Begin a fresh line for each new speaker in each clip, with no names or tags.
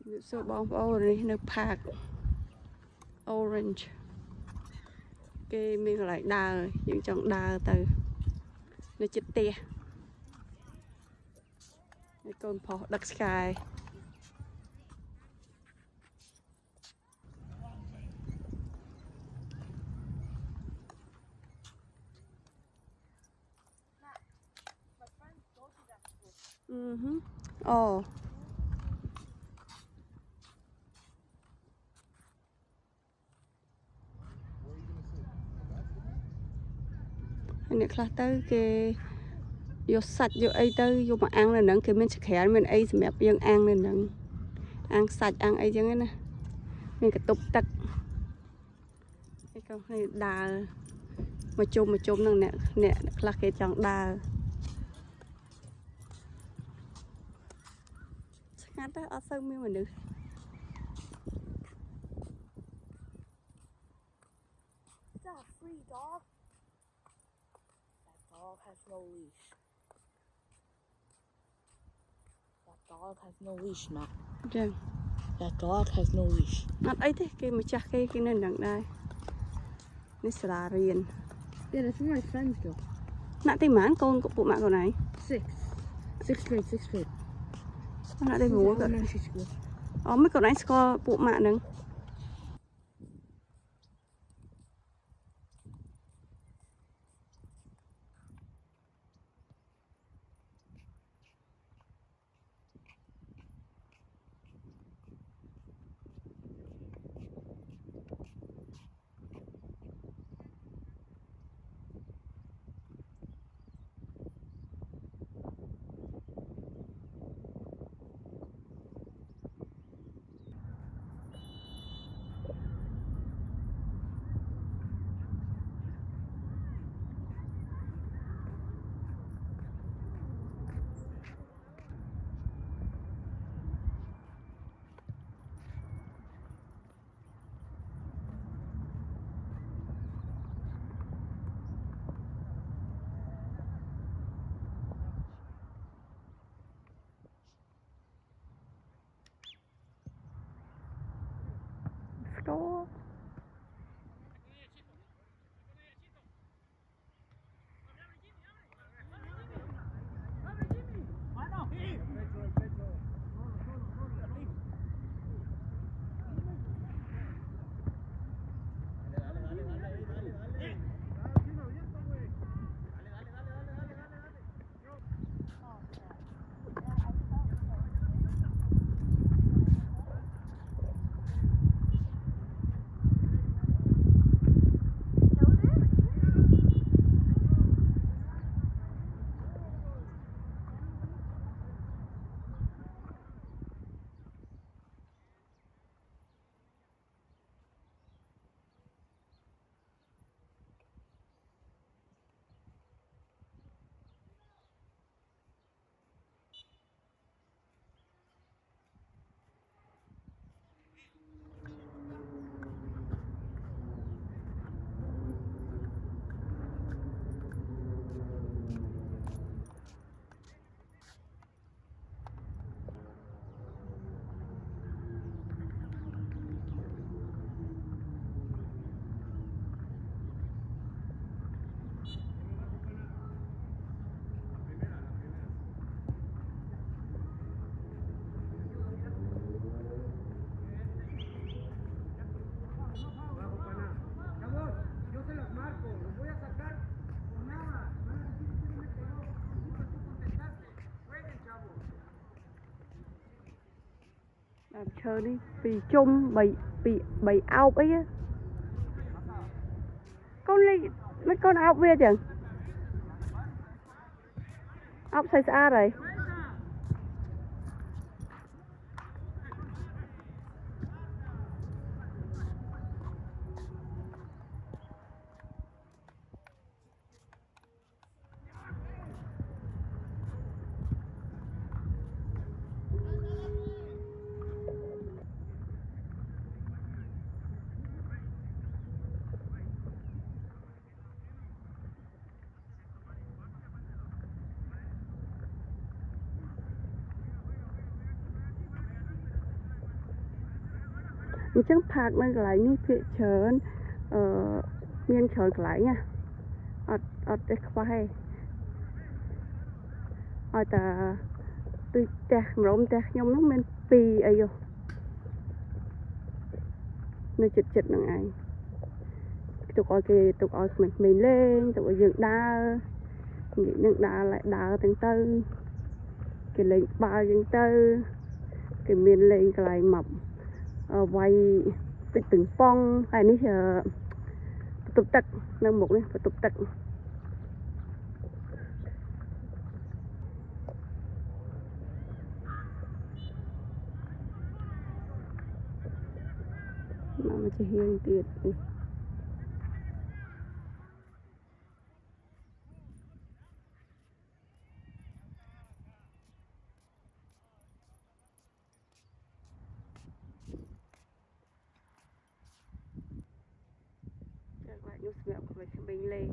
So bong bóng nàyនៅ park Orange គេមានកន្លែងដើរយើងចង់ដើរទៅនៅជិតផ្ទះហើយកូនប្រុសដឹកស្កាយអូ អ្នកខ្លះទៅគេយកសាច់យកអីទៅយកមកអាំងនៅហ្នឹងគេមានចក្រានមានអីសម្រាប់យើងអាំងនៅហ្នឹងអាំងសាច់អាំងអីចឹងណាមានកន្ទប់ទឹកឯកូននេះដើរមកជុំនឹងអ្នកខ្លះគេចង់ដើរស្ងាត់ទៅអត់សូវមានមនុស្ស
Free dog. That dog has no leash. That dog has no leash, Matt.
Yeah.
That dog has no leash.
Not ấy thế, cái mà chắc cái nên đằng đây. Nó sẽ là riêng.
Yeah, that's where my friends go.
Nãy tay mán con của bộ mạng của này.
Sixth grade.
Nãy tay bố rồi. Mấy con này có bộ mạng nâng. Go. Chơi đi, vì chung bị áo ấy á. Con đi, mấy con áo về chẳng. Áo size A rồi. chẳng phạt nơi cái này phía chớn miên chớn cái này nha ở đây qua hay ở ta tôi tẹt rộm tẹt nhom nó men pi ấy vô nơi chật chật nằng ai tụi coi mình lên tụi dựng đa nghĩ dựng đa lại đa từng tư cái lên ba dựng tư cái miền lên cái này mập quay cái từng phong hay ní giờ tục tật nâng một này phải tục tật mà chỉ hiền tiệt đi lại nhúc mẹo của mình bình lên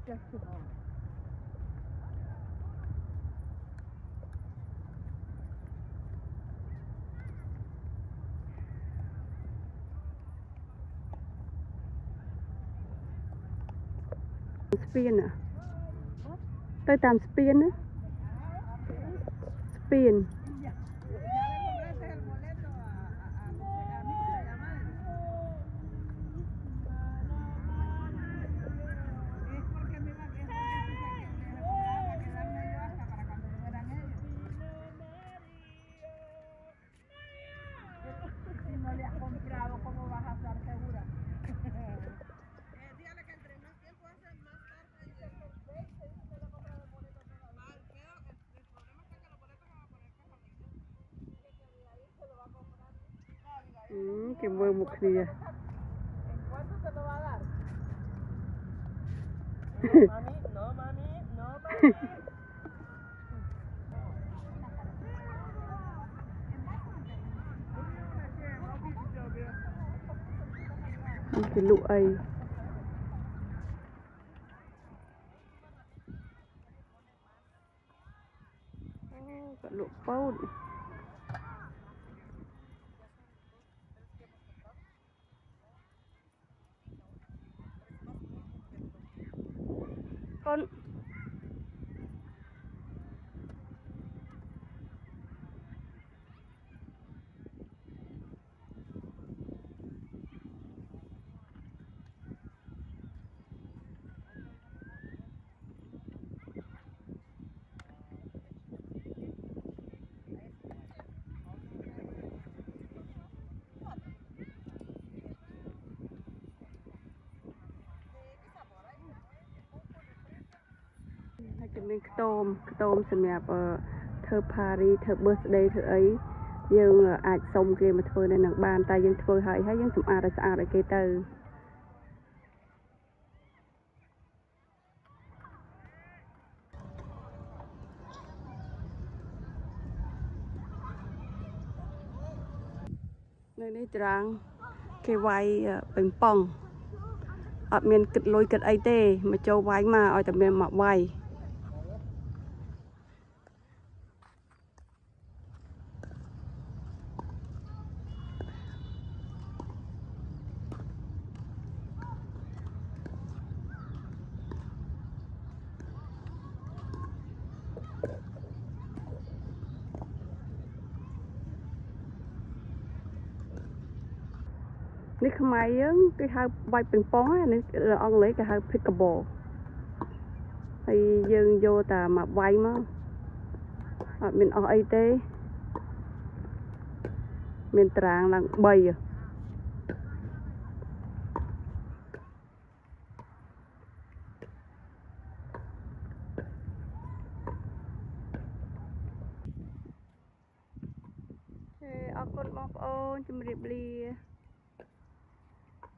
Just too hard.
spin à tôi tạm spin á spin que buen mujer.
¿En cuánto se lo va a dar? No, mami, no, mami.
Cái lụ ấy cái lụ bao con cái mình tôm sầm nhạt thơ Paris thơ birthday thơ ấy dương ai xong kia mà thôi nên là bàn tay dương thôi hay dương sầm ai kia từ nơi đây trang cái quay bình pong ở miền kịch lôi kịch ấy tê mà châu quay mà ở tại miền mặc quayនេះខ្មែរយើងគេហៅវាយពីងប៉ុងហ្នឹងអង់គ្លេសគេហៅ pickleball ហើយយើងយកតែមកវាយមកអត់មានអស់អីទេមានតារាងឡើង3 con bong ôn chùm riệp lìa